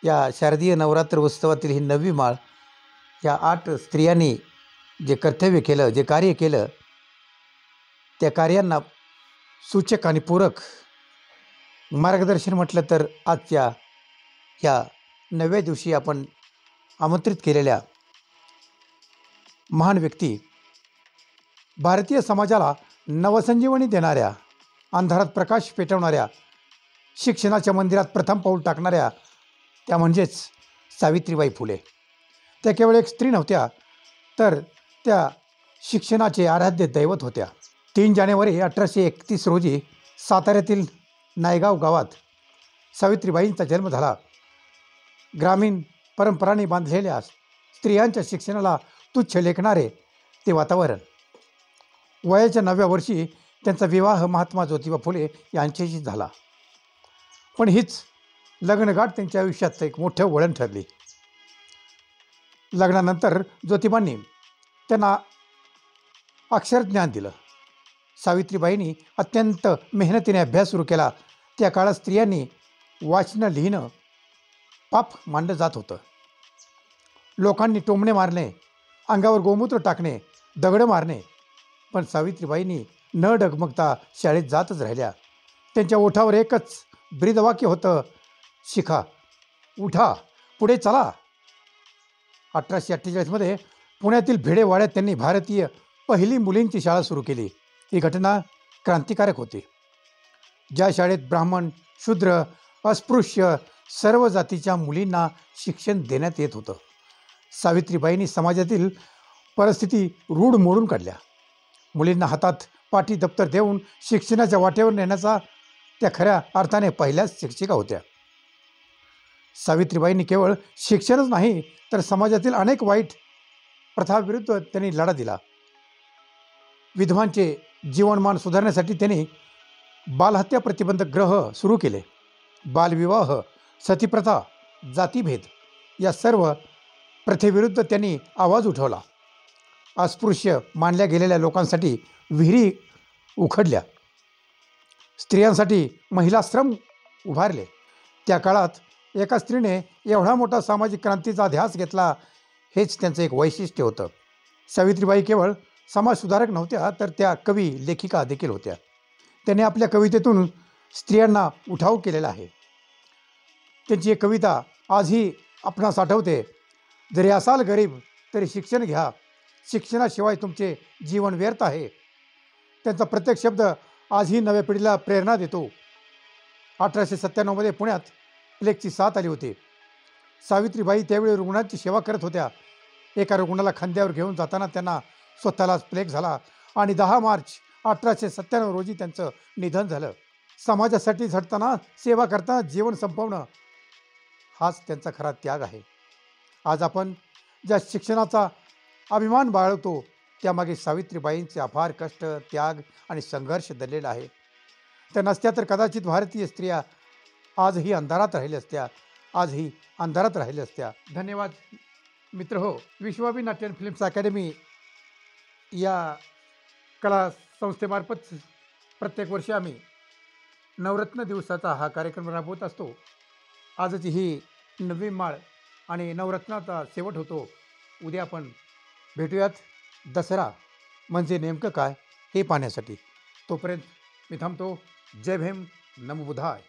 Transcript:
या शारदीय नवरात्र उत्सवातील ही 9वी माळ या 8 स्त्रियांनी जे कर्तव्य केलं, जे कार्य केलं, त्या कार्यांना सूचक आणि पूरक मार्गदर्शन म्हटलं तर आजच्या या 9व्या दिवशी आपण आमंत्रित केलेल्या महान व्यक्ती, भारतीय समाजाला नवसंजीवनी देणाऱ्या, अंधारात प्रकाश पेटवणाऱ्या, शिक्षणाच्या मंदिरात प्रथम पाऊल टाकणाऱ्या त्या म्हणजेच सावित्रीबाई फुले. त्या केवळ एक स्त्री नव्हत्या, तर त्या शिक्षणाचे आराध्य दैवत होत्या. 3 जानेवारी 1831 रोजी साताऱ्यातील नायगाव गावात सावित्रीबाईंचा जन्म झाला. ग्रामीण परंपरांनी बांधलेल्या स्त्रियांच्या शिक्षणाला तुच्छ लेखणारे ते वातावरण. वयाच्या 9व्या वर्षी त्यांचा विवाह महात्मा ज्योतिबा फुले यांच्याशी झाला. पण हीच लग्नगाठ त्यांच्या आयुष्यात एक मोठं वळण ठरली. लग्नानंतर ज्योतिबांनी त्यांना अक्षरज्ञान दिलं. सावित्रीबाईंनी अत्यंत मेहनतीने अभ्यास सुरू केला. त्या काळात स्त्रियांनी वाचणं लिहिणं पाप मानलं जात होतं. लोकांनी टोमणे मारणे, अंगावर गोमूत्र टाकणे, दगडं मारणे, पण सावित्रीबाईंनी न डगमगता शाळेत जातच राहिल्या. त्यांच्या ओठावर एकच ब्रीदवाक्य होतं, शिका, उठा, पुढे चला. 1848मध्ये पुण्यातील भिडेवाड्यात त्यांनी भारतीय पहिली मुलींची शाळा सुरू केली. ही घटना क्रांतिकारक होती. ज्या शाळेत ब्राह्मण, शूद्र, अस्पृश्य सर्व जातीच्या मुलींना शिक्षण देण्यात येत होतं. सावित्रीबाईंनी समाजातील परिस्थिती रूढ मोडून काढल्या. मुलींना हातात पाटी दप्तर देऊन शिक्षणाच्या वाटेवर नेण्याचा त्या खऱ्या अर्थाने पहिल्याच शिक्षिका होत्या. सावित्रीबाईंनी केवळ शिक्षणच नाही, तर समाजातील अनेक वाईट प्रथाविरुद्ध त्यांनी लढा दिला. विधवांचे जीवनमान सुधारण्यासाठी त्यांनी बालहत्या प्रतिबंधक गृह सुरू केले. बालविवाह, सतीप्रथा, जातीभेद या सर्व प्रथेविरुद्ध त्यांनी आवाज उठवला. अस्पृश्य मानल्या गेलेल्या लोकांसाठी विहिरी उखडल्या. स्त्रियांसाठी महिलाश्रम उभारले. त्या काळात एका स्त्रीने एवढा मोठा सामाजिक क्रांतीचा ध्यास घेतला, हेच त्यांचं एक वैशिष्ट्य होतं. सावित्रीबाई केवळ समाजसुधारक नव्हत्या, तर त्या कवी, लेखिका देखील होत्या. त्यांनी आपल्या कवितेतून स्त्रियांना उठाव केलेला आहे. त्यांची एक कविता आजही आपणास आठवते, जरी असाल गरीब तरी शिक्षण घ्या, शिक्षणाशिवाय तुमचे जीवन व्यर्थ आहे. त्यांचा प्रत्येक शब्द आजही नव्या पिढीला प्रेरणा देतो. 1897मध्ये पुण्यात प्लेगची साथ आली होती. सावित्रीबाई त्यावेळी रुग्णांची सेवा करत होत्या. एका रुग्णाला खांद्यावर घेऊन जाताना त्यांना स्वतःलाच प्लेग झाला आणि 10 मार्च 1897 रोजी त्यांचं निधन झालं. समाजासाठी झटताना, सेवा करताना जीवन संपवणं हाच त्यांचा खरा त्याग आहे. आज आपण ज्या शिक्षणाचा अभिमान बाळगतो, त्यामागे सावित्रीबाईंचे अपार कष्ट, त्याग आणि संघर्ष दडलेला आहे. त्या नसत्या तर कदाचित भारतीय स्त्रिया आजही अंधारात राहिल्या असत्या, आजही अंधारात राहिल्या असत्या. धन्यवाद मित्र हो. विश्वाभिनाट्यन फिल्म्स अकॅडमी या कला संस्थेमार्फत प्रत्येक वर्षी आम्ही नवरत्न दिवसाचा हा कार्यक्रम राबवत असतो. आजची ही 9वी माळ आणि नवरत्नाचा शेवट होतो. उद्या आपण भेटूयात दसरा म्हणजे नेमकं काय हे पाहण्यासाठी. तोपर्यंत मी थांबतो. जय भीम, नमो बुद्धाय.